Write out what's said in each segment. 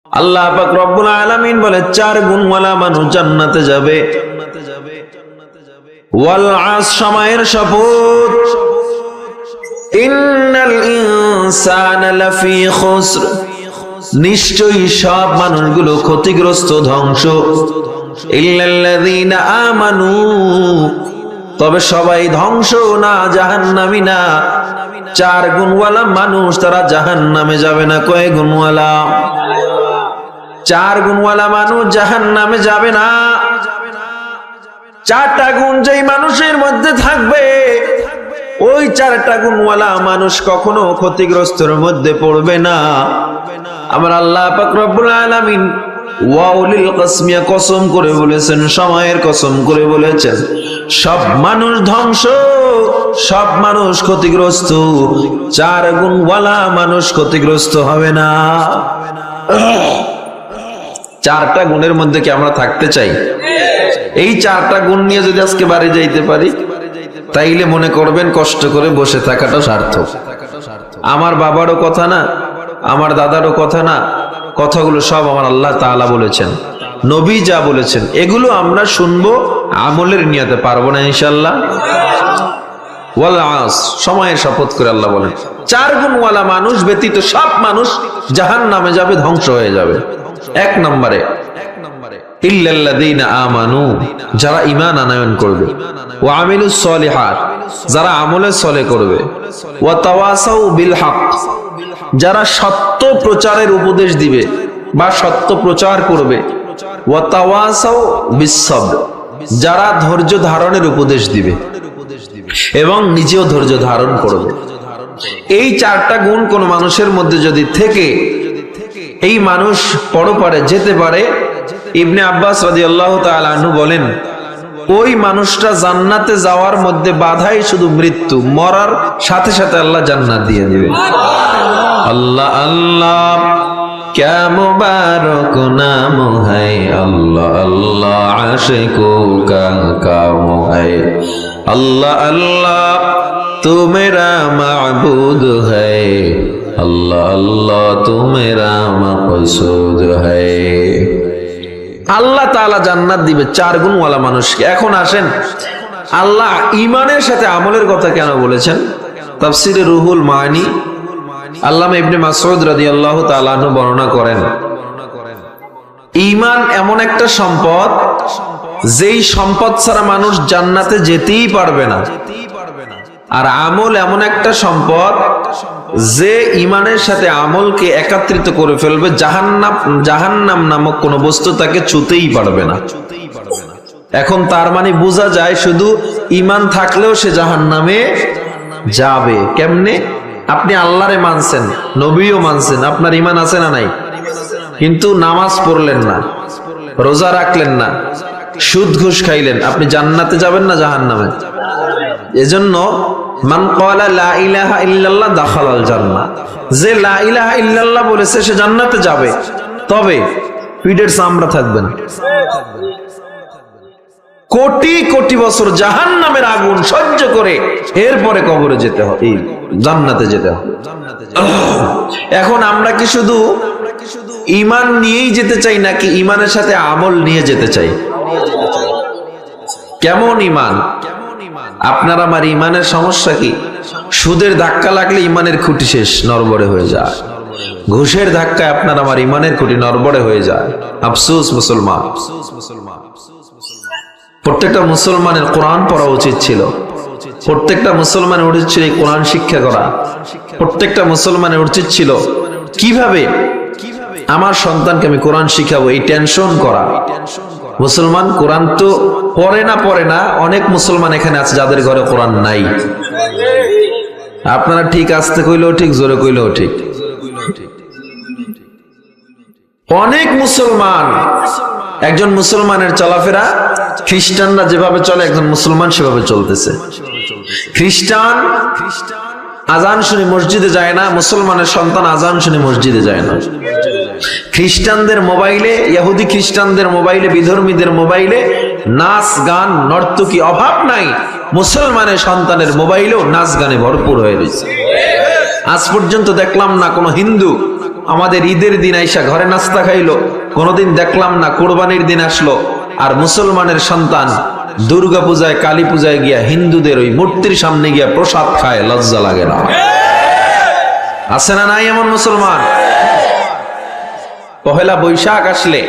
আল্লাহ পাক রব্বুল আলামিন বলে 4 গুণওয়ালা মানুষ জান্নাতে যাবে। ওয়াল আস, সময়ের শপথ, ইন্নাল ইনসানা লাফি খুসর, নিশ্চয়ই সব মানুষগুলো ক্ষতিগ্রস্ত, ধ্বংস। ইল্লাল্লাযীনা আমানু, তবে সবাই ধ্বংস না, জাহান্নামী না। 4 গুণওয়ালা মানুষ তারা জাহান্নামে যাবে না। কয় গুণওয়ালা? 4 গুণওয়ালা মানুষ জাহান্নামে যাবে না। 4টা গুণ যেই মানুষের মধ্যে থাকবে, ওই 4টা গুণওয়ালা মানুষ কখনো ক্ষতিগ্রস্তের মধ্যে পড়বে না। আমার আল্লাহ পাক রব্বুল আলামিন ওয়াউলিল কসমিয়া কসম করে বলেছেন, সময়ের কসম করে বলেছেন, সব মানুষ ধ্বংস, সব মানুষ ক্ষতিগ্রস্ত, 4 গুণওয়ালা মানুষ ক্ষতিগ্রস্ত হবে না। 4টা গুণের মধ্যে কি আমরা থাকতে চাই? এই 4টা গুণ নিয়ে যদি আজকে বাড়ি যাইতে পারি, তাইলে মনে করবেন কষ্ট করে বসে থাকাটা সার্থক। আমার বাবারও কথা না, আমার দাদারও কথা না, কথাগুলো সব আমার আল্লাহ তাআলা বলেছেন, নবী যা বলেছেন এগুলো আমরা শুনবো, আমলের নিয়তে পারবো না ইনশাআল্লাহ। ওয়াল আস, সময়ের শপথ করে আল্লাহ বলেন 4 গুণওয়ালা মানুষ ব্যতীত সব মানুষ জাহান্নামে যাবে, ধ্বংস হয়ে যাবে। 1 নম্বরে ইল্লাল্লাযীনা আমানু, যারা ঈমান আনয়ন করবে, ওয়া আমিলুস সলিহাত, যারা আমলে সলে করবে, ওয়া তাওয়াসাউ বিল হক, যারা সত্য প্রচারের উপদেশ দিবে বা সত্য প্রচার করবে, ওয়া তাওয়াসাউ বিস সবর, যারা ধৈর্য ধারণের উপদেশ দিবে এবং নিজেও ধৈর্য ধারণ করবে। এই 4টা গুণ কোন মানুষের মধ্যে যদি থেকে, এই মানুষ পরপারে যেতে পারে। ইবনে আব্বাস রাদিয়াল্লাহু তাআলা আনহু বলেন, ওই মানুষটা জান্নাতে যাওয়ার মধ্যে বাধাই শুধু মৃত্যু, মরার সাথে সাথে আল্লাহ জান্নাত দিয়ে দিবে। আল্লাহ আল্লাহ क्या मुबारक नाम है, अल्लाह अल्लाह आशिकों का काम है, अल्लाह अल्लाह तू मेरा माबूद है, अल्लाह अल्लाह तू मेरा मकसूद है। আল্লাহ তাআলা জান্নাত দিবে 4 গুণওয়ালা মানুষকে। এখন আসেন, আল্লাহ ঈমানের সাথে আমলের কথা কেন বলেছেন? তাফসীরে রুহুল মানি আল্লামা ইবনে মাসউদ রাদিয়াল্লাহু তাআলা আনহু বর্ণনা করেন, ঈমান এমন একটা সম্পদ, যেই সম্পদ ছাড়া মানুষ জান্নাতে যেতেই পারবে না। আর আমল এমন একটা সম্পদ, যে ঈমানের সাথে আমলকে একত্রিত করে ফেলবে, জাহান্নাম নামক কোন বস্তু তাকে ছুঁতেই পারবে না। এখন তার মানে বোঝা যায়, শুধু ঈমান থাকলেও সে জাহান্নামে যাবে। কেমনে? আপনি আল্লাহরে মানছেন, নবীও মানছেন, আপনার ঈমান আছে না নাই? কিন্তু নামাজ পড়লেন না, রোজা রাখলেন না, সুদ ঘুষ খাইলেন, আপনি জান্নাতে যাবেন না জাহান্নামে? এজন্য মান ক্বালা লা ইলাহা ইল্লাল্লাহ দাখালাল জান্নাহ, যে লা ইলাহা ইল্লাল্লাহ বলেছে সে জান্নাতে যাবে, তবে পিঠের চামড়া থাকবেন। কোটি কোটি বছর জাহান্নামের আগুন সহ্য করে এরপরে কবরে যেতে হবে, এই জান্নাতে যেতে হবে। এখন আমরা কি শুধু ঈমান নিয়েই যেতে চাই, নাকি ঈমানের সাথে আমল নিয়ে যেতে চাই? কেমন ঈমান? আপনার আমার ঈমানের সমস্যা কি? সুদের ধাক্কা লাগলে ঈমানের খুঁটি শেষ, নড়বড়ে হয়ে যায়। ঘুষের ধাক্কায় আপনার আমার ঈমানের খুঁটি নড়বড়ে হয়ে যায়। আফসোস মুসলমান। প্রত্যেকটা মুসলমানের কোরআন পড়া উচিত ছিল, প্রত্যেকটা মুসলমানের উচিত ছিল এই কোরআন শিক্ষা করা, প্রত্যেকটা মুসলমানের উচিত ছিল কিভাবে আমার সন্তানকে আমি কোরআন শিখাবো, এই টেনশন করা। মুসলমান কোরআন তো পড়ে না, অনেক মুসলমান এখানে আছে যাদের ঘরে কোরআন নাই। আপনারা ঠিক আসতে কইলেও ঠিক, জোরে কইলেও ঠিক। অনেক মুসলমান, একজন মুসলমানের চলাফেরা খ্রিস্টানরা যেভাবে চলে, একজন মুসলমান সেভাবে চলতেছে। খ্রিস্টান আজান শুনে মসজিদে যায় না, মুসলমানের সন্তান আজান শুনে মসজিদে যায় না। খ্রিস্টানদের মোবাইলে, ইহুদি খ্রিস্টানদের মোবাইলে, বিধর্মীদের মোবাইলে নাচ গান নর্তকী অভাব নাই, মুসলমানের সন্তানের মোবাইলেও নাচ গানে ভরপুর হয়ে রয়েছে। আজ পর্যন্ত দেখলাম না কোনো হিন্দু আমাদের ঈদের দিন আইসা ঘরে নাস্তা খাইলো, কোনোদিন দেখলাম না কোরবানির দিন আসলো আর মুসলমানের সন্তান দুর্গা পূজায় কালী পূজায় গিয়া হিন্দুদের ওই মূর্তির সামনে গিয়া প্রসাদ খায়, লজ্জা লাগে না? আছে না নাই এমন মুসলমান? পহেলা বৈশাখ আসলে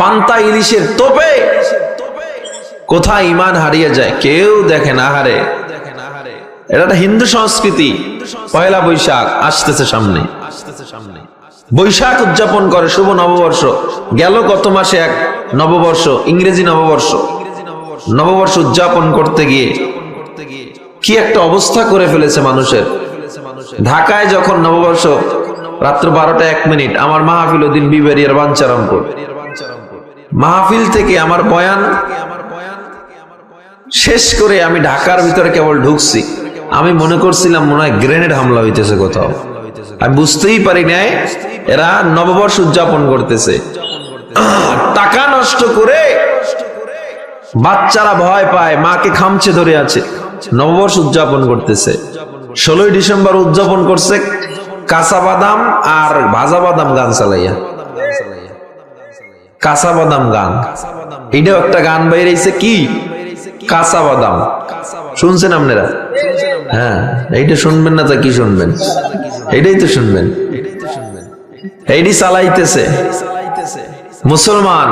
পান্তা ইলিশের তোপে কোথায় ইমান হারিয়ে যায় কেউ দেখে না। হারে, এটা একটা হিন্দু সংস্কৃতি। পহেলা বৈশাখ আসতেছে সামনে, বৈশাখ উদযাপন করে শুভ নববর্ষ। গেল গত মাসে এক নববর্ষ, ইংরেজি নববর্ষ, নববর্ষ উদযাপন করতে গিয়ে কি একটা অবস্থা করে ফেলেছে মানুষের। ঢাকায় যখন নববর্ষ রাত্র 12টা 1 মিনিট, আমার মাহফিল ওদিন বিবাড়িয়ার বাঞ্চারামপুর। মাহফিল থেকে আমার বয়ান শেষ করে আমি ঢাকার ভিতরে কেবল ঢুকছি, আমি মনে করছিলাম মনে হয় গ্রেনেড হামলা হইতেছে কোথাও। আমি বুঝতেই পারি নাই এরা নববর্ষ উদযাপন করতেছে। টাকা নষ্ট করে বাচ্চারা ভয় পায়, মাকে খামচে ধরে আছে, নববর্ষ উদযাপন করতেছে। 16ই ডিসেম্বর উদযাপন করছে কাঁচা বাদাম আর ভাজা বাদাম গান চালাইয়া। কাঁচা বাদাম গান, এটাও একটা গান বাইরেছে, কি কাঁচা বাদাম। শুনছেন আপনারা? হ্যাঁ, এইটা শুনবেন না তা কি শুনবেন? এটাই তো শুনবেন। এইটি চালাইতেছে মুসলমান।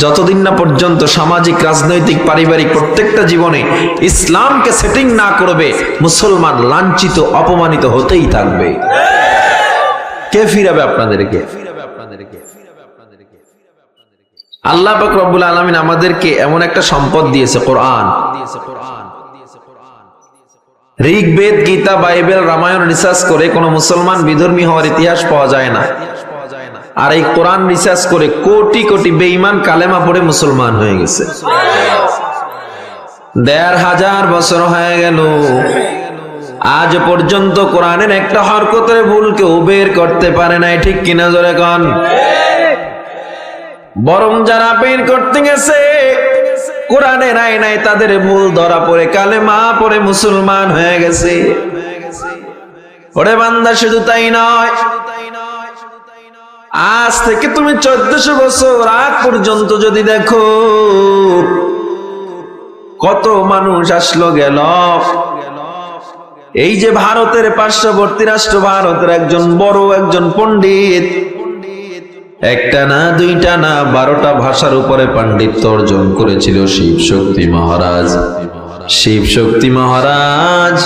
যতদিন না পর্যন্ত সামাজিক, রাজনৈতিক, পারিবারিক প্রত্যেকটা জীবনে ইসলামকে সেটিং না করবে, মুসলমান লাঞ্ছিত, অপমানিত হতেই থাকবে। কে ফিরাবে আপনাদেরকে? আল্লাহ পাক রব্বুল আলামিন আমাদেরকে এমন একটা সম্পদ দিয়েছে, কোরআন। ঋগ্বেদ, গীতা, বাইবেল, রামায়ণ রিসার্চ করে কোন মুসলমান বিধর্মী হওয়ার ইতিহাস পাওয়া যায় না। আর এই কোরআন রিসার্চ করে কোটি কোটি বেঈমান কালেমা পড়ে মুসলমান হয়ে গেছে। ১৫০০ বছর হয়ে গেল, আজ পর্যন্ত কোরআনের একটা হরকতের ভুল কেউ বের করতে পারে নাই। ঠিক কিনা জোরে কন? বরং যারা বের করতে গেছে কোরআনের আইনায় তাদের ভুল ধরা পড়ে কালেমা পড়ে মুসলমান হয়ে গেছে। ওরে বান্দা, শুধু তাই নয়, আজ থেকে তুমি 1400 বছর আগ পর্যন্ত যদি দেখো কত মানুষ আসলো গেল। এই যে ভারতের পার্শ্ববর্তী রাষ্ট্র ভারতের একজন বড় একজন পণ্ডিত, একটা না দুইটা না 12টা ভাষার উপরে পাণ্ডিত্য অর্জন করেছিল শিব শক্তি মহারাজ। শিব শক্তি মহারাজ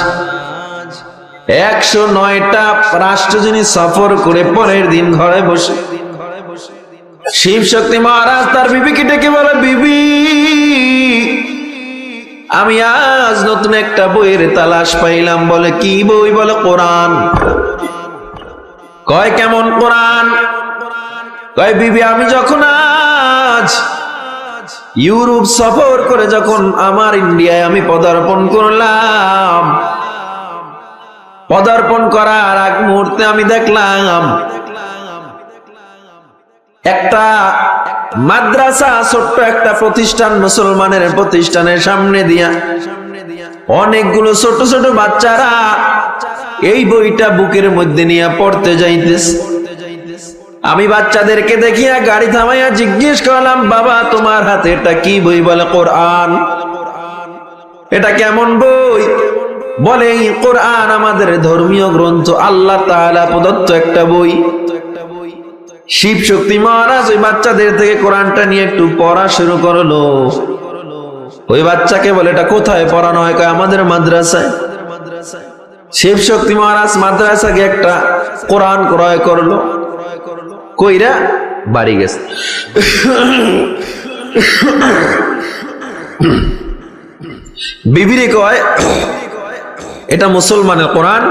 109টা রাষ্ট্র যিনি সফর করে পরের দিন ঘরে বসে, শিব শক্তি মহারাজ তার বিবিকে ডেকে বলে, বিবি আমি আজ নতুন একটা বইয়ের তালাশ পাইলাম। বলে কি বই? বলে কোরআন। কয় কেমন কোরআন? কয় বিবি আমি যখন আজ ইউরোপ সফর করে যখন আমার ইন্ডিয়ায় আমি পদার্পণ করলাম, পদার্পণ করার আগ মুহূর্তে আমি দেখলাম একটা মাদ্রাসা, ছোট্ট একটা প্রতিষ্ঠান, মুসলমানের প্রতিষ্ঠানের সামনে দিয়া অনেকগুলো ছোট ছোট বাচ্চারা এই বইটা বুকের মধ্যে নিয়ে পড়তে যাইতেছে। আমি বাচ্চাদেরকে দেখিয়া গাড়ি থামাইয়া জিজ্ঞেস করলাম, বাবা তোমার হাতে এটা কি বই? বলে কোরআন। এটা কেমন বই? বলে এই কোরআন আমাদের ধর্মীয় গ্রন্থ, আল্লাহ তাআলা প্রদত্ত একটা বই। শিব শক্তি মহারাজ ওই বাচ্চাদের থেকে কোরআনটা নিয়ে একটু পড়া শুরু করলো। ওই বাচ্চাকে বলে এটা কোথায় পড়ানো হয়? কয় আমাদের মাদ্রাসায়। শিব শক্তি মহারাজ মাদ্রাসা গিয়ে একটা কোরআন ক্রয় করলো, কইরা বাড়ি গেছে। বিবিরে কয় এটা মুসলমানের কোরআন,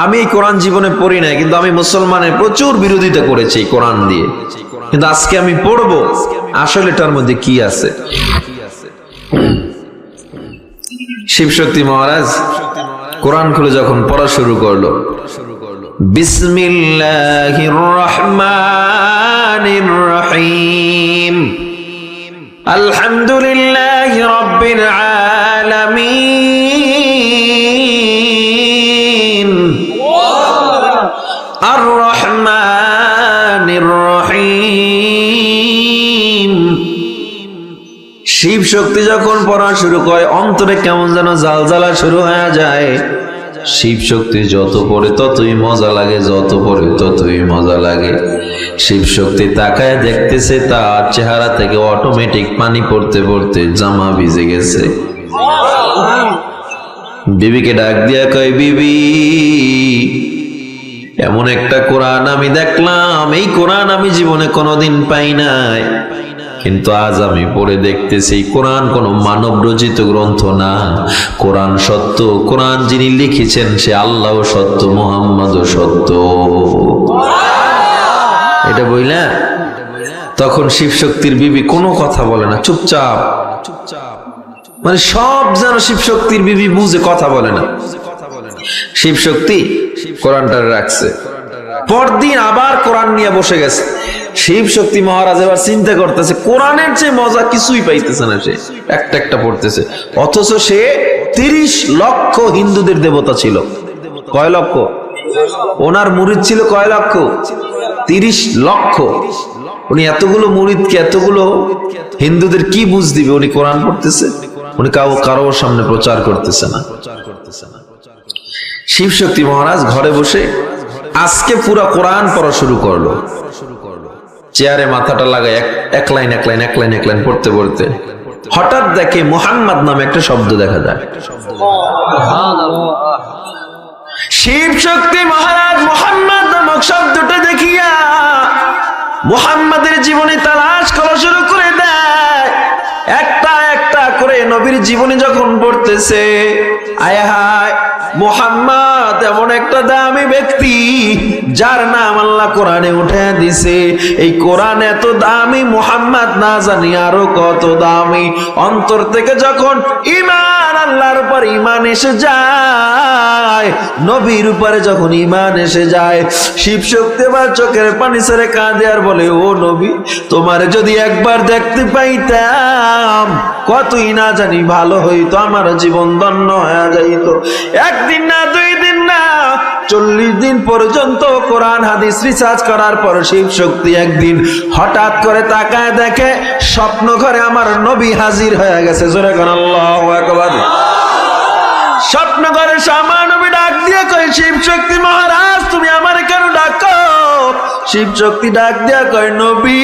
আমি এই কোরআন জীবনে পড়ি নাই, কিন্তু আমি মুসলমানের প্রচুর বিরোধিতা করেছি এই কোরআন দিয়ে, কিন্তু আজকে আমি পড়বো আসলে এটার মধ্যে কি আছে। শিবশক্তি মহারাজ কোরআন খুলে যখন পড়া শুরু করলো, বিসমিল্লাহির রহমানির রহিম, আলহামদুলিল্লাহি রাব্বিল আলামিন, আর রহমান রহিম। শিব শক্তি যখন পড়া শুরু করে অন্তরে কেমন যেন জালজালা শুরু হয়ে যায়। শিব শক্তি যত পড়ে ততই মজা লাগে, যত পড়ে ততই মজা লাগে। শিব শক্তি তাকায় দেখতেছে তার চেহারা থেকে অটোমেটিক পানি পড়তে পড়তে জামা ভিজে গেছে। বিবিকে ডাক দিয়া কয়, বিবি এমন একটা কোরআন আমি দেখলাম, এই কোরআন আমি জীবনে কোনোদিন পাই নাই, কিন্তু আজ আমি পড়ে দেখতেছি কোরআন কোনো মানব রচিত গ্রন্থ না, কোরআন সত্য। কোরআন যিনি লিখেছেন সে আল্লাহ সত্য, মুহাম্মদও সত্য। এটা বইলা তখন শিব শক্তির বিবি কোনো কথা বলে না, চুপচাপ। মানে সব যেন শিব শক্তির বিবি বুঝে, কথা বলে না। শিব শক্তি কোরআনটা রাখছে, পরদিন আবার কোরআন নিয়ে বসে গেছে। শিব শক্তি মহারাজ এবার চিন্তা করতেছে কোরআনের যে মজা কিছুই পাইতেছে না, সে একটা একটা পড়তেছে। অথচ সে 30 লক্ষ হিন্দুদের দেবতা ছিল। কয় লক্ষ? ওনার মুরিদ ছিল কয় লক্ষ? 30 লক্ষ। উনি এতগুলো মুরিদকে, এতগুলো হিন্দুদের কি বুঝ দিবে? উনি কোরআন পড়তেছে, উনি কারোর সামনে প্রচার করতেছে না। শিব শক্তি মহারাজ ঘরে বসে আজকে পুরা কোরআন পড়া শুরু করলো। চেয়ারে মাথাটা লাগায় এক লাইন এক লাইন এক লাইন এক লাইন পড়তে পড়তে হঠাৎ দেখে মুহাম্মদ নামে একটা শব্দ দেখা যায়। শিব শক্তি মহারাজ মুহাম্মদ নামক শব্দটা দেখিয়া মুহাম্মাদের জীবনী তালাশ করা শুরু করে দেয়। একটা একটা করে নবীর জীবনী যখন পড়তেছে, আয় হায়, মুহাম্মদ এমন একটা দামি ব্যক্তি যার নাম আল্লাহ কোরআনে উঠে দিছে। এই কোরআন এত দামি, মুহাম্মদ না জানি আরো কত দামি। অন্তর থেকে যখন ঈমান, আল্লাহর উপর ঈমান এসে যায়, নবীর উপরে যখন ঈমান এসে যায়, শিব শক্তি বা চোখের পানি ছেড়ে কাঁদে আর বলে, ও নবী, তোমার যদি একবার দেখতে পাইতাম কতই না জানি ভালো হইতো, আমার জীবন ধন্য হয়ে যাইত। একদিন না, 2 দিন না, 40 দিন পর্যন্ত কোরআন হাদিস রিসার্চ করার পর শিব শক্তি একদিন হঠাৎ করে তাকায় দেখে স্বপ্ন ঘরে আমার নবী হাজির হয়ে গেছে। জোরে কোন আল্লাহু আকবার। স্বপ্ন ঘরে আমার নবী ডাক দিয়ে কয়, শিব শক্তি মহারাজ তুমি আমার কেন ডাকো? শিব শক্তি ডাক দিয়া কয়, নবী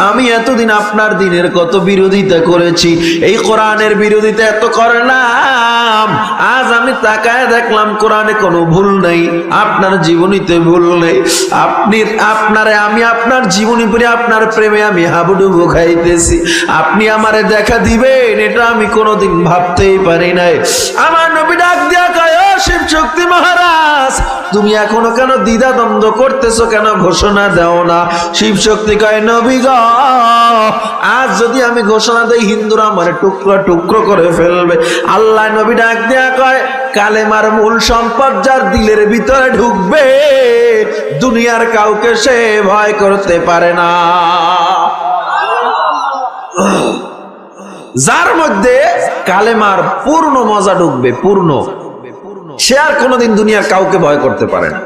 আমি এতদিন আপনার দিনের কত বিরোধিতা করেছি, এই কোরআনের বিরোধিতা এত করলাম, আজ আমি তাকায় দেখলাম কোরআনে কোনো ভুল নাই, আপনার জীবনীতে ভুল নেই। আপনারে আমি আপনার জীবনী পড়ে আপনার প্রেমে আমি হাবুডুবু খাইতেছি। আপনি আমারে দেখা দিবেন এটা আমি কোনোদিন ভাবতেই পারি নাই। আমার নবী ডাক দিয়া কয়, ও শিব শক্তি মহারাজ তুমি এখনো কেন দ্বিধা দ্বন্দ্ব করতেছো, কেন ঘোষণা দাও না? শিব শক্তি কয়, নবী গো, আজ যদি আমি ঘোষণা দেই হিন্দুরা আমার টুকরো টুকরো করে ফেলবে। আল্লাহ নবী ডাক দেয়া কয়, কালেমার মূল সম্পদ যার দিলের ভিতরে ঢুকবে দুনিয়ার কাউকে সে ভয় করতে পারে না। যার মধ্যে কালেমার পূর্ণ মজা ঢুকবে, পূর্ণ, সে আর কোনোদিন দুনিয়ার কাউকে ভয় করতে পারে না।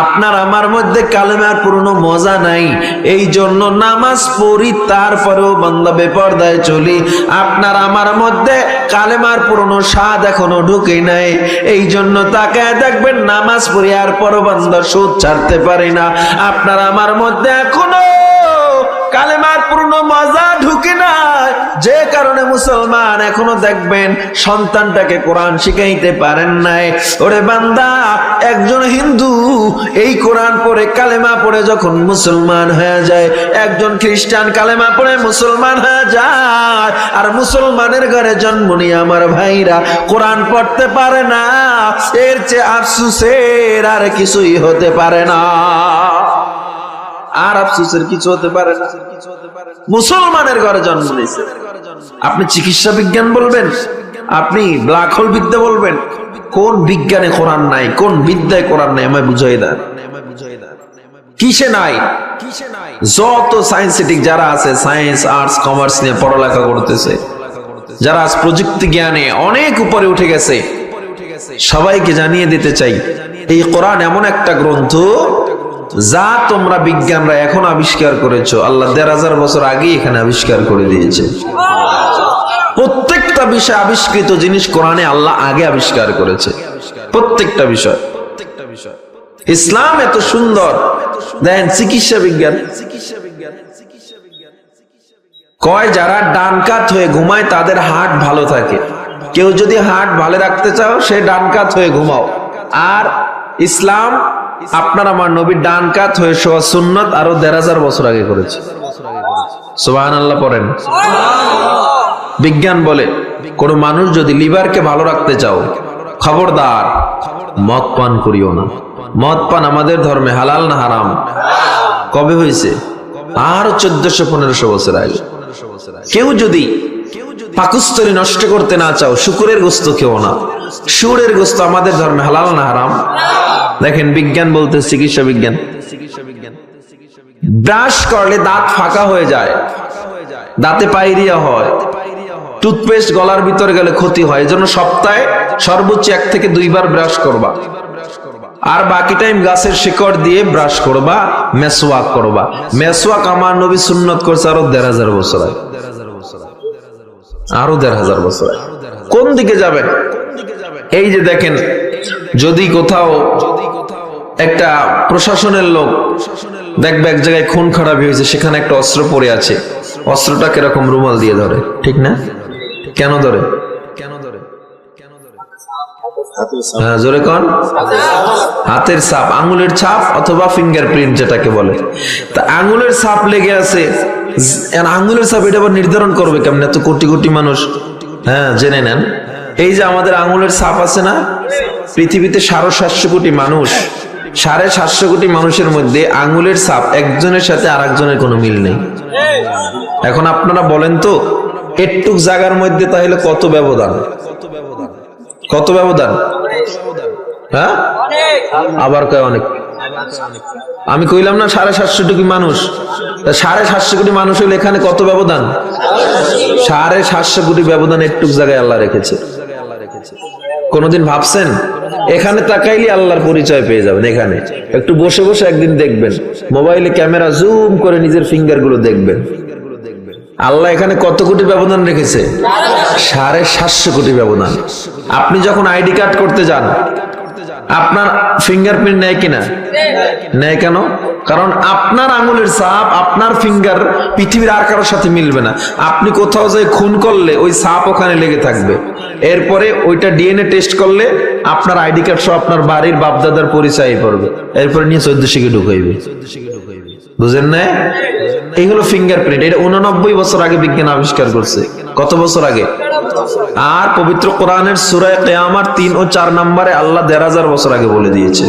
আপনার আমার মধ্যে কালেমার পুরনো মজা নাই, এই জন্য নামাজ পড়ি তারপরেও বান্দা বেপরদায় চলি। আপনার আমার মধ্যে কালেমার পুরনো স্বাদ এখনো ঢুকে নাই, এই জন্য তাকায় দেখবেন নামাজ পড়ি আর পরও বান্দা সুদ ছাড়তে পারি না। আপনার আমার মধ্যে এখনো কালেমার পুরনো মজা ঢুকে নাই, যে কারণে মুসলমান এখনো দেখবেন সন্তানটাকে কোরআন শিখাইতে পারেন নাই। ওরে বান্দা, একজন হিন্দু এই কোরআন পড়ে কালেমা পড়ে যখন মুসলমান হয়ে যায়, একজন খ্রিস্টান কালেমা পড়ে মুসলমান হয়ে যায়, আর মুসলমানের ঘরে জন্ম নিয়ে আমার ভাইরা কোরআন পড়তে পারে না, এর চেয়ে আফসোসের আর কিছুই হতে পারে না। আর আফসোসের কিছু হতে পারে না। মুসলমানের ঘরে জন্ম নিয়েছে, আপনি চিকিৎসা বিজ্ঞান বলবেন, আপনি ব্ল্যাক হোল বিদ্যা বলবেন, কোন বিজ্ঞানে কোরআন নাই, কোন বিদ্যায় কোরআন নাই আমায় বুঝাই দেন। কিসে নাই? যত সায়েন্সিটিক যারা আছে, সায়েন্স আর্টস কমার্স নিয়ে পড়ালেখা করতেছে, যারা আজ প্রযুক্তি জ্ঞানে অনেক উপরে উঠে গেছে, সবাইকে জানিয়ে দিতে চাই এই কোরআন এমন একটা গ্রন্থ যা তোমরা বিজ্ঞানরা এখন আবিষ্কার করেছো আল্লাহ ১৫০০ বছর আগে এখানে আবিষ্কার করে দিয়েছে। প্রত্যেকটা বিষয় আবিষ্কৃত জিনিস কোরআনে আল্লাহ আগে আবিষ্কার করেছে, প্রত্যেকটা বিষয়। ইসলাম এত সুন্দর, দেখেন চিকিৎসা বিজ্ঞান কয় যারা ডান কাত হয়ে ঘুমায় তাদের হার্ট ভালো থাকে। কেউ যদি হার্ট ভালো রাখতে চাও সে ডান কাত হয়ে ঘুমাও। আর ইসলাম আপনার আমার নবী ডান কাত হয়ে শোয়া সুন্নাত আরো ১৫০০ বছর আগে করেছে। সুবহানাল্লাহ পড়েন। বিজ্ঞান বলে কোন মানুষ যদি লিভারকে ভালো রাখতে চাও, খবরদার মদ পান করিও না। মদ পান আমাদের ধর্মে হালাল না হারাম? কবে হয়েছে? আরো ১৪০০-১৫০০ বছর আগে। কেউ যদি পাকস্থলী নষ্ট করতে না চাও, শুকরের গোস্ত খেও না। শুয়োরের গোস্ত আমাদের ধর্মে হালাল না হারাম? দেখেন বিজ্ঞান বলতে, চিকিৎসা বিজ্ঞান, ব্রাশ করলে দাঁত ফাঁকা হয়ে যায়, দাঁতে পায়রিয়া হয়, টুথপেস্ট গলার ভিতরে গেলে ক্ষতি হয়, এজন্য সপ্তাহে সর্বোচ্চ ১ থেকে ২ বার ব্রাশ করবা। আর বাকি টাইম গাছের শিকড় দিয়ে ব্রাশ করবা, মেসওয়াক করবা। মেসওয়াক আমার নবী সুন্নত করছে আরো ১৫০০ বছর আগে, আরো ১৫০০ বছর আগে। কোন দিকে যাবেন? এই যে দেখেন, যদি কোথাও একটা প্রশাসনের লোক দেখবে এক জায়গায় খুন খারাপি হয়েছে, সেখানে একটা অস্ত্র পড়ে আছে, অস্ত্রটা কিরকম রুমাল দিয়ে ধরে, ঠিক না? কেন ধরে? হ্যাঁ জোরে কন। হাতের ছাপ, আঙ্গুলের ছাপ অথবা ফিঙ্গারপ্রিন্ট যেটাকে বলে। তা আঙ্গুলের ছাপ লেগে আছে, আঙ্গুলের ছাপ এটা আবার নির্ধারণ করবে কেমন? এত কোটি কোটি মানুষ, হ্যাঁ জেনে নেন। এই যে আমাদের আঙ্গুলের ছাপ আছে না, পৃথিবীতে ৭৫০ কোটি মানুষ, ৭৫০ কোটি মানুষের মধ্যে আঙ্গুলের ছাপ একজনের সাথে আর একজনের কোনো মিল নেই। এখন আপনারা বলেন তো, একটুক জায়গার মধ্যে তাহলে কত ব্যবধান? কত ব্যবধান? হ্যাঁ আবার কয় অনেক। আমি কইলাম না ৭৫০ কোটি মানুষ, ৭৫০ কোটি মানুষ হলে এখানে কত ব্যবধান? ৭৫০ কোটি ব্যবধান একটুক জায়গায় আল্লাহ রেখেছে। কোনদিন ভাবছেন? এখানে তাকাইলে আল্লাহর পরিচয় পেয়ে যাবেন। এখানে একটু বসে বসে একদিন দেখবেন, মোবাইলে ক্যামেরা জুম করে নিজের ফিঙ্গার গুলো দেখবেন, আল্লাহ এখানে কত কোটি ব্যবধান রেখেছে? ৭৫০ কোটি ব্যবধান। আপনি যখন আইডি কার্ড করতে যান, আপনার ফিঙ্গারপ্রিন্ট নেয় কিনা? নেয় কেন? কারণ আপনার আঙুলের ছাপ, আপনার ফিঙ্গার পৃথিবীর আর কারোর সাথে মিলবে না। আপনি কোথাও যাই খুন করলে ওই ছাপ ওখানে লেগে থাকবে। এরপরে ওইটা ডিএনএ টেস্ট করলে আপনার আইডি কার্ড সহ আপনার বাড়ির বাপদাদার পরিচয় পড়বে। এরপরে নিয়ে ১৪ শিখে ঢুকাইবে। বুঝেন না? এই হলো ফিঙ্গারপ্রিন্ট। এটা ৮৯ বছর আগে বিজ্ঞান আবিষ্কার করছে। কত বছর আগে? আর পবিত্র কোরআনের সূরা কিয়ামত ৩ ও ৪ নম্বরে আল্লাহ ১৫০০ বছর আগে বলে দিয়েছে।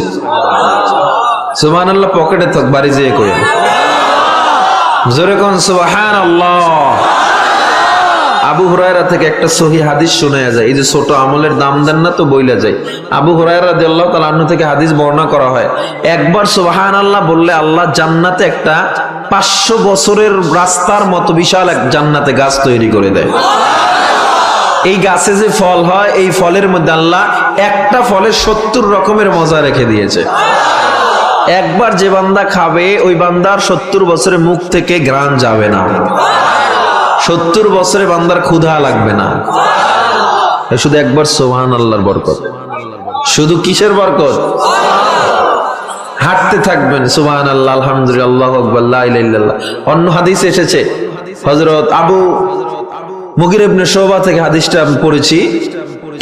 সুবহানাল্লাহ পকেটে থাক, বাড়ি যেয়ে কই জোরে কোন সুবহানাল্লাহ। আবু হুরায়রা থেকে একটা সহিহ হাদিস শোনা যায়। এই যে ছোট আমলের দাম দেন না তো বইলা যায়। আবু হুরায়রা রাদিয়াল্লাহু তাআলা আনহু থেকে হাদিস বর্ণনা করা হয়, একবার সুবহানাল্লাহ বললে আল্লাহ জান্নাতে একটা ৫০০ বছরের রাস্তার মতো বিশাল এক জান্নাতে গাছ তৈরি করে দেয়। এই গাছে যে ফল হয়, এই ফলের মধ্যে আল্লাহ একটা ফলে ৭০ রকমের মজা রেখে দিয়েছে। একবার যে বান্দা খাবে, ওই বান্দার ৭০ বছরের মুখ থেকে ঘ্রাণ যাবে না। ৭০ বছরে বান্দার ক্ষুধা লাগবে না। শুধু একবার সুবহানাল্লাহর বরকত। শুধু কিসের বরকত? হাঁটতে থাকবেন সুবহানাল্লাহ, আলহামদুলিল্লাহ, আল্লাহু আকবার, লা ইলাহা ইল্লাল্লাহ। অন্য হাদিসে এসেছে, হযরত আবু মুগির ইবনে শুবা থেকে হাদিসটা আমি পড়েছি,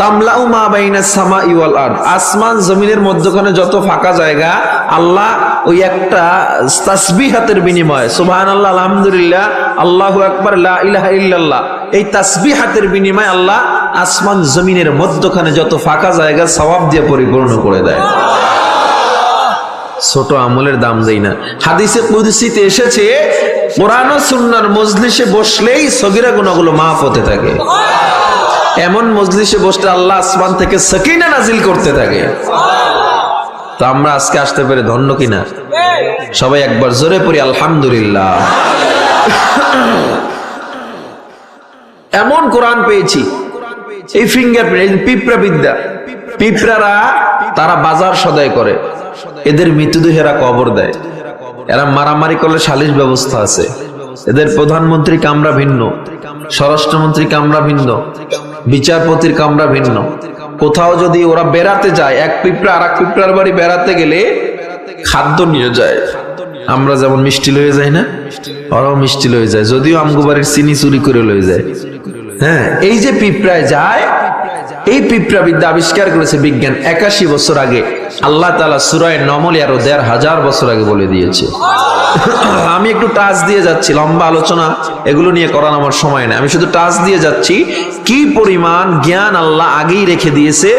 তামলাউ মা বাইনাস সামাই ওয়াল আরদ, আসমান জমিনের মধ্যখানে যত ফাঁকা জায়গা আল্লাহ ওই একটা তাসবিহাতের বিনিময়ে, সুবহানাল্লাহ, আলহামদুলিল্লাহ, আল্লাহু আকবার, লা ইলাহা ইল্লাল্লাহ, এই তাসবিহাতের বিনিময়ে আল্লাহ আসমান জমিনের মধ্যখানে যত ফাঁকা জায়গা সওয়াব দিয়ে পরিপূর্ণ করে দেয়। ছোট আমলের দাম দেই না। হাদিসে কুদসিতে এসেছে, কোরআন ও সুন্নাহর মজলিসে বসলেই সগীরা গুনাহগুলো মাফ হতে থাকে। এমন মজলিসে বসলে আল্লাহ আসমান থেকে সাকিনা নাজিল করতে থাকে। তো আমরা আজকে আসতে পেরে ধন্য কিনা? সবাই একবার জোরে পড়ি আলহামদুলিল্লাহ। এমন কোরআন পেয়েছি, এই ফিঙ্গারপ্রিন্ট, পিঁপড়া বিদ্যা, পিঁপড়ারা তারা বাজার সদাই করে, এদের মৃতদেহেরা কবর দেয়। এরা মারামারি করলে সালিশ ব্যবস্থা আছে। এদের প্রধানমন্ত্রী কামরা ভিন্ন, স্বরাষ্ট্রমন্ত্রী কামরা ভিন্ন, বিচারপতির কামরা ভিন্ন। কোথাও যদি ওরা বেড়াতে যায়, এক পিঁপড়া আর এক পিঁপড়ার বাড়ি বেড়াতে গেলে খাদ্য নিয়ে যায়। আমরা যেমন মিষ্টি লয়ে যাই না, ওরাও মিষ্টি লয়ে যায়, যদিও আমগো বাড়ির চিনি চুরি করে লয়ে যায়। হ্যাঁ, এই যে পিঁপড়ায় যায়, এই পিঁপড়া বিদ্যা আবিষ্কার করেছে বিজ্ঞান 81 বছর আগে। আল্লাহ তাআলা সূরা নমলে আরো 1500 বছর আগে বলে দিয়েছে। আমি একটু টাচ দিয়ে যাচ্ছি, লম্বা আলোচনা এগুলো নিয়ে করার আমার সময় নেই, আমি শুধু টাচ দিয়ে যাচ্ছি কি পরিমাণ জ্ঞান আল্লাহ আগেই রেখে দিয়েছে।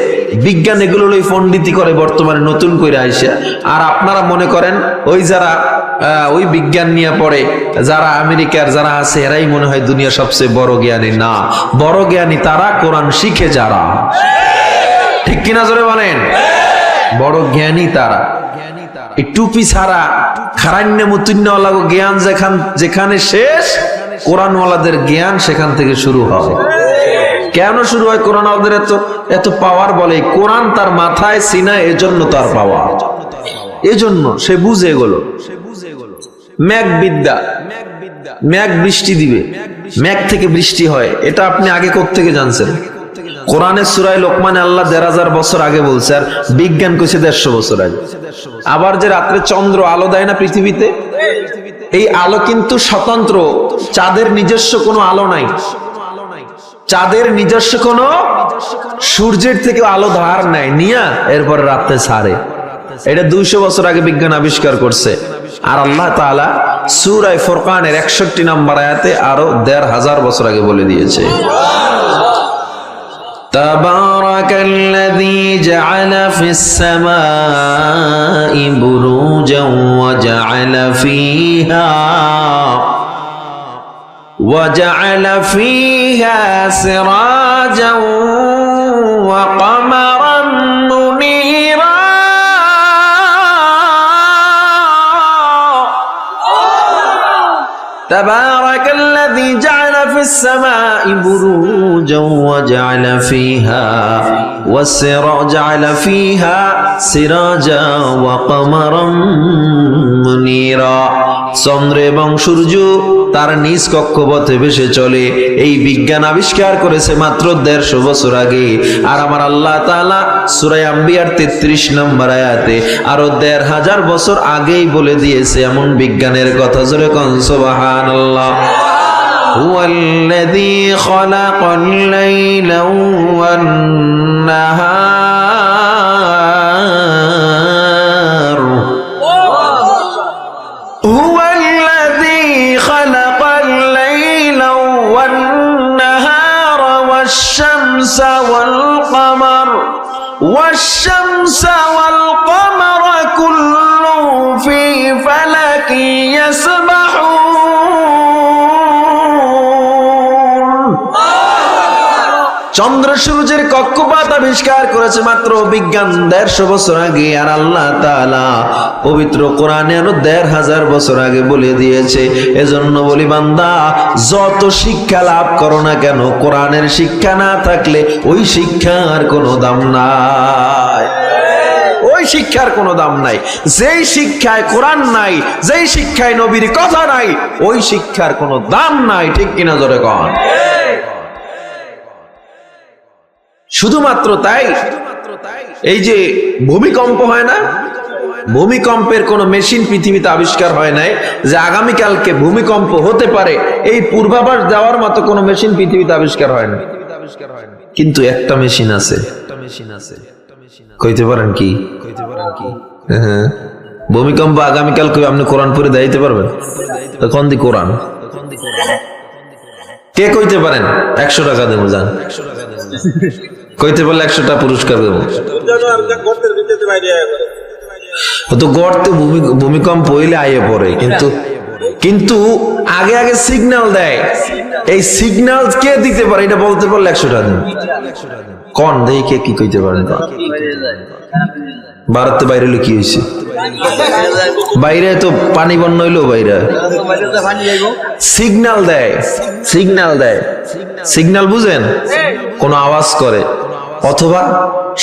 বিজ্ঞান এগুলো লই পণ্ডিতি করে বর্তমানে নতুন করে আইসা। আর আপনারা মনে করেন ওই যারা ওই বিজ্ঞান নিয়ে পড়ে, যারা আমেরিকার যারা আছে, এরাই মনে হয় দুনিয়ার সবচেয়ে বড় জ্ঞানী। না, বড় জ্ঞানী তারা কোরআন শিখে যারা। ঠিক কিনা জোরে বলেন? বড় জ্ঞানী তারা। এই টুপি ছাড়া খারান্য মুতুন্নওয়ালা জ্ঞান যেখানে শেষ, কোরআনওয়ালাদের জ্ঞান সেখান থেকে শুরু হয়। কেন শুরু হয়? কোরআনওয়ালাদের এত পাওয়ার, বলে কোরআন তার মাথায় সিনা, এজন্য তার পাওয়ার, এজন্য সে বুঝে গেল। মেঘ বিদ্যা, মেঘ বৃষ্টি দিবে, মেঘ থেকে বৃষ্টি হয়, এটা আপনি আগে কোত্থেকে জানছেন? কোরআনের সূরা লোকমানে আল্লাহ 1500 বছর আগে বলছে, আর বিজ্ঞান কইছে 150 বছর আগে। আবার যে রাত্রে চন্দ্র আলো দেয় না পৃথিবীতে, এই আলো কিন্তু স্বতন্ত্র, চাঁদের নিজস্ব কোনো আলো নাই। চাঁদের নিজস্ব কোনো সূর্যের থেকে আলো ধার নেয়, নিয়া এরপর রাতে ছাড়ে। এটা 200 বছর আগে বিজ্ঞান আবিষ্কার করছে। আর আল্লাহ তাআলা সূরা ফুরকানের 61 নম্বর আয়াতে আরো 1500 বছর আগে বলে দিয়েছে, তাবারাকাল্লাযী জাআলা ফিস সামাই বুরুজান ওয়া জাআলা ফিহা সিরাজান ওয়া কমারান মুনীরা। تبارك الذي جعل في السماء بروجا وجعل فيها سراجا وقمرا منيرا। চন্দ্র এবং সূর্য তার নিজ কক্ষপথে ভেসে চলে, এই বিজ্ঞান আবিষ্কার করেছে মাত্র 150 বছর আগে। আর আমার আল্লাহ তাআলা সূরা আম্বিয়ার 33 নম্বর আয়াতে আরো 1500 বছর আগেই বলে দিয়েছে এমন বিজ্ঞানের কথা। জোরে কোন সুবহানাল্লাহ। হুয়াল্লাযী খালাকাল লাইলা ওয়ান নাহার, হুয়াল্লাযী খালাকাল লাইলা ওয়ান নাহার ওয়াশ-শামসা ওয়াল কমার ওয়াশ-শামসা ওয়াল কমার কুল্লুন ফী ফালাকিন ইয়াসবাহুন। চন্দ্র সূর্যের কক্ষপথ আবিষ্কার করেছে মাত্র বিজ্ঞান 150 বছর আগে। আর আল্লাহ তাআলা পবিত্র কোরআনে আরো 1500 বছর আগে বলে দিয়েছে। এজন্য বলি বান্দা, যত শিক্ষা লাভ করো না কেন, কোরআনের শিক্ষা না থাকলে ওই শিক্ষার কোনো দাম নাই। ওই শিক্ষার কোনো দাম নাই। যেই শিক্ষায় কোরআন নাই, যেই শিক্ষায় নবীর কথা নাই, ওই শিক্ষার কোনো দাম নাই। ঠিক কিনা জোরে কন? শুধুমাত্র তাই, এই যে ভূমিকম্প হয় না, ভূমিকম্পের কোন মেশিন পৃথিবীতে আবিষ্কার হয় নাই যে আগামীকালকে ভূমিকম্প হতে পারে, এই পূর্বাভাস দেওয়ার মতো কোন মেশিন পৃথিবীতে আবিষ্কার হয় না। কিন্তু একটা মেশিন আছে। কইতে পারেন কি? হ্যাঁ, ভূমিকম্প আগামীকাল কই আপনি কোরআন পড়ে দিতে পারবেন? তখন দি কোরআন কে কইতে পারেন? 100 টাকা দেবো, যান। কইতে পারলে 100 টাকা পুরস্কার দেবো। তো গর্তে ভূমিকম্প হইলে আইয়ে পড়ে, কিন্তু আগে আগে সিগন্যাল দেয়। এই সিগন্যাল কে দিতে পারে এটা বলতে পারলে 100 টাকা দেবো। কোন দেখে কি কইতে পারেন? ভারতে বাইরে হইলে কি হয়েছে? বাইরে তো পানি বন্যা হইলো, বাইরে সিগন্যাল দেয়। সিগন্যাল বুঝেন? কোন আওয়াজ করে অথবা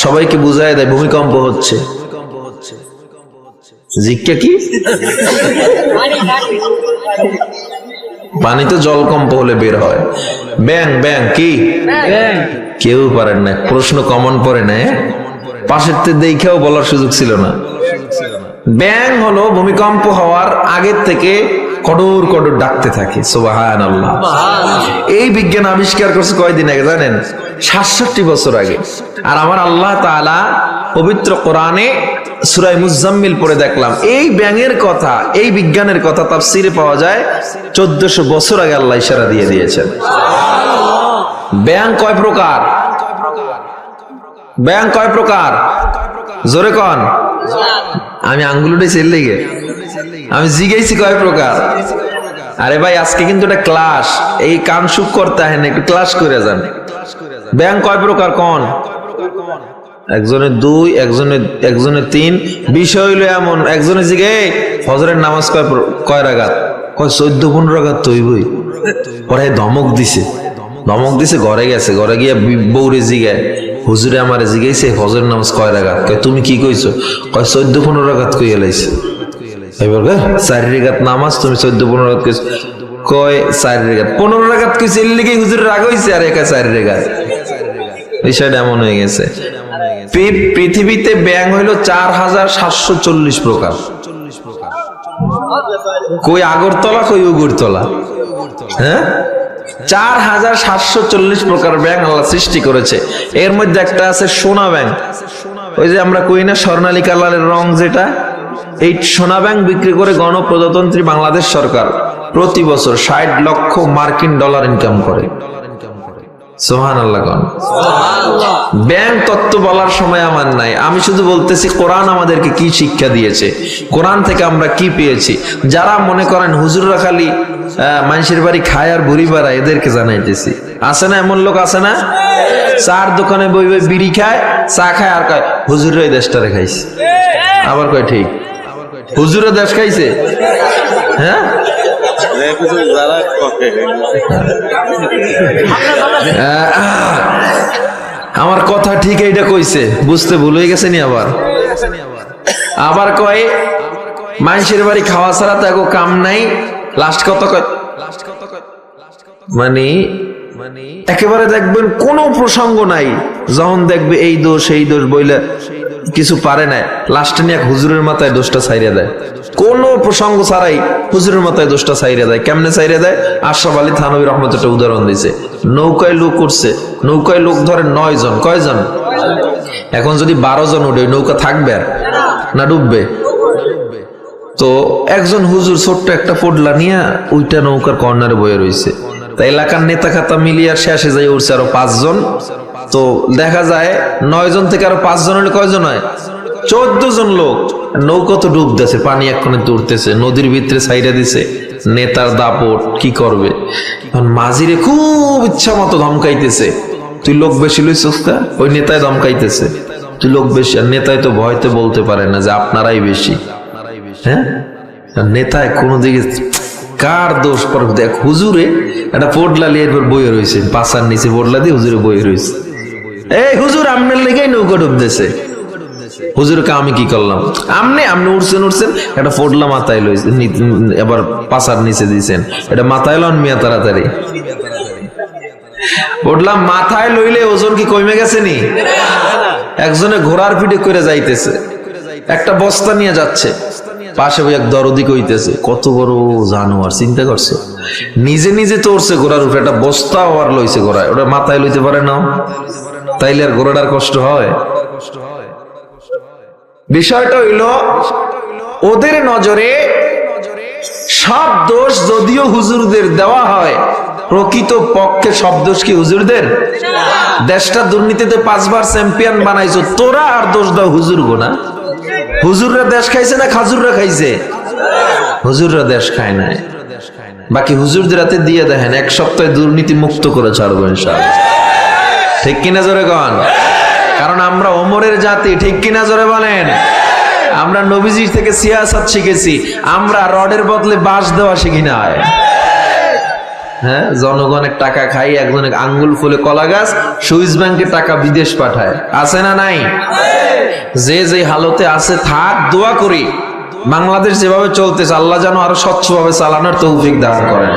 সবাইকে বুঝায় দেয় ভূমিকম্প হচ্ছে। জিজ্ঞা কি? পানিতে জল কম হলে বের হয়। ব্যাং ব্যাং কি? কেউ পারেন না, প্রশ্ন কমন পড়ে না। পাশের দেখেও বলার সুযোগ ছিল না। ব্যাং হলো ভূমিকম্প হওয়ার আগের থেকে কঠোর কঠোর ডাকতে থাকে সুবহানাল্লাহ। এই বিজ্ঞান আবিষ্কার করছে কয়দিন আগে জানেন? ৬৭ বছর আগে। আর আমার আল্লাহ তাআলা পবিত্র কোরআনে সূরা মুজাম্মিল পড়ে দেখলাম এই ব্যাঙের কথা, এই বিজ্ঞানের কথা তাফসীরে পাওয়া যায় ১৪০০ বছর আগে আল্লাহ ইশারা দিয়ে দিয়েছেন। ব্যাঙ কয় প্রকার? ব্যাঙ কয় প্রকার? জোরে কন। আমি আঙ্গুল উঠেছি এর লেগে আমি জিজ্ঞেসি কয় প্রকার। আরে ভাই আজকে কিন্তু এটা ক্লাস, এই কান সুখ করতে হয় না, একটু ক্লাস করে যান। ব্যাঙ কয় প্রকার কন? একজনে ২, একজনে ৩। বিষয় হইলো এমন, একজনে জিজ্ঞে ফজরের নামাজ কয় রাকাত? কয় ১৪-১৫ রাকাত তৈবই। পরে ধমক দিছে, ঘরে গেছে, ঘরে গিয়ে বউরে জিগায় হুজুরে আমারে জিগাইছে ফজরের নামাজ কয় রাকাত? কয় তুমি কি কইছো? কয় ১৪-১৫ রাকাত কইয়া লাইছে। এবার ৪ রাকাত নামাজ, তুমি ১৪-১৫ রাকাত কইছো? কয় ৪ রাকাত ১৫ রাকাত কইছে, এর লিগে হুজুরের রাগ হইছে। আর একা ৪ রাকাত, বিষয়টা এমন হয়ে গেছে। পৃথিবীতে ব্যাঙ হইল ৪৭৪০ প্রকার। কই আগরতলা, কই উগুরতলা। হ্যাঁ, ৪৭৪০ প্রকার ব্যাঙ আল্লাহ সৃষ্টি করেছে। এর মধ্যে একটা আছে সোনা ব্যাঙ। ওই যে আমরা কই না স্বর্ণালী কালারের রং যেটা, এই সোনা ব্যাঙ বিক্রি করে গণপ্রজাতন্ত্রী বাংলাদেশ সরকার প্রতি বছর ৬০ লক্ষ মার্কিন ডলার ইনকাম করে। সুবহানাল্লাহ। ব্যাংক তত্ত্ব বলার সময় আমার নাই, আমি শুধু বলতেছি কোরআন আমাদেরকে কি শিক্ষা দিয়েছে, কোরআন থেকে আমরা কি পেয়েছি। যারা মনে করেন হুজুররা খালি মানুষের বাড়ি খায় আর বুড়ি বাড়ায়, এদেরকে জানাইতেছি। আছে না এমন লোক? আছে না? চার দোকানে বই বই বিড়ি খায়, চা খায়, আর কয় হুজুররা এই দেশটারে খাইছে। আবার কয় ঠিক হুজুরা দেশ খাইছে। হ্যাঁ, আমার কথা ঠিক এইটা কইছে, বুঝতে ভুল হয়ে গেছে নি। আবার কয় মানুষের বাড়ি খাওয়া ছাড়া তো এগো কাম নাই। লাস্ট কত কয় মানে একেবারে দেখবেন কোনো প্রসঙ্গ নাই, যখন দেখবে এই দোষ এই দোষ বইলে কিছু পারে না, লাস্টে নিয়ে হুজুরের মাথায় দোষটা ছাইড়া দেয়। কোনো প্রসঙ্গ ছাড়াই হুজুরের মাথায় দোষটা ছাইড়া দেয়। কেমনে ছাইড়া দেয়? আশরাফ আলী থানভী রহমত একটা উদাহরণ দিয়েছে। নৌকায় লোক উঠছে, নৌকায় লোক ধরে ৯ জন। কয়জন? এখন যদি ১২ জন উঠে নৌকা থাকবে না ডুববে? তো একজন হুজুর ছোট্ট একটা পোডলা নিয়ে ওইটা নৌকার কর্নারে বয়ে রয়েছে। তা এলাকার নেতা খাতা মিলিয়ে শেষে যাই উঠছে আরো ৫ জন। তো দেখা যায় ৯ জন থেকে আরো ৫ জন হলে কয়জন হয়? ১৪ জন লোক। নৌকা তো ডুবতেছে, পানি এক্ষণে তুলতেছে, নদীর ভিতরে ছাইড়া দিছে। নেতার দাপট কি করবে? মাঝিরে খুব ইচ্ছা মতো ধমকাইতেছে, তুই লোক বেশি লইছিস না? ওই নেতায় ধমকাইতেছে, তুই লোক বেশি। আর নেতায় তো ভয়তে বলতে পারে না যে আপনারাই বেশি। হ্যাঁ, নেতায় কোনো দিকে কার দোষ পর দেখ। হুজুরে একটা পোডলা লিয়ে বইয়ে রয়েছে, পাশার নিচে পোডলা দিয়ে হুজুরে বইয়ে রয়েছে। এই হুজুর আপনার লেগেই নৌকা ডুবতেছে। হুজুরকে আমি কি করলাম? আমনে উঠছেন একটা পোডলা মাথায় লইছে, এবার পাশার নিচে দিয়েছেন, এটা মাথায় লন মিয়া তাড়াতাড়ি। পোডলা মাথায় লইলে ওজন কি কমে গেছে নি? একজনে ঘোড়ার পিঠে করে যাইতেছে, একটা বস্তা নিয়ে যাচ্ছে, পাশে ওই এক দরদি কইতেছে কত বড় জানোয়ার, চিন্তা করছে? নিজে নিজে চড়ছে ঘোড়ার উপরে, একটা বস্তা আর লইছে ঘোড়ায়, ওটা মাথায় লইতে পারে না, তাইলে আর ঘোড়াটার কষ্ট হয়? বিষয়টা হইল ওদের নজরে সব দোষ যদিও হুজুরদের দেওয়া হয়, প্রকৃত পক্ষে সব দোষ কি হুজুরদের? দেশটা দুর্নীতিতে ৫ বার চ্যাম্পিয়ন বানাইছো, তোরা আর দোষ দাও হুজুর গো না? হুজুররা দেশ খাইছে না খাজুররা খাইছে? হুজুররা দেশ খায় না। বাকি হুজুরদের হাতে দিয়ে দেখেন, ১ সপ্তাহে দুর্নীতি মুক্ত করে ছাড়বো ইনশাআল্লাহ। ঠিক কিনা জোরে কন? কারণ আমরা ওমরের জাতি। ঠিক কিনা জোরে বলেন? আমরা নবীজির থেকে সিয়াসাত শিখেছি, আমরা রডের বদলে বাঁশ দেওয়া শিখি না। হ্যাঁ, জনগণের টাকা খাই, একজনে আঙ্গুল ফুলে কলা গাছ, সুইস ব্যাংকে টাকা বিদেশ পাঠায়। আছে না নাই? যে যে হালতে আছে থাক, দোয়া করি বাংলাদেশ যেভাবে চলতেছে আল্লাহ যেন আরো স্বচ্ছভাবে চালানোর তৌফিক দান করেন।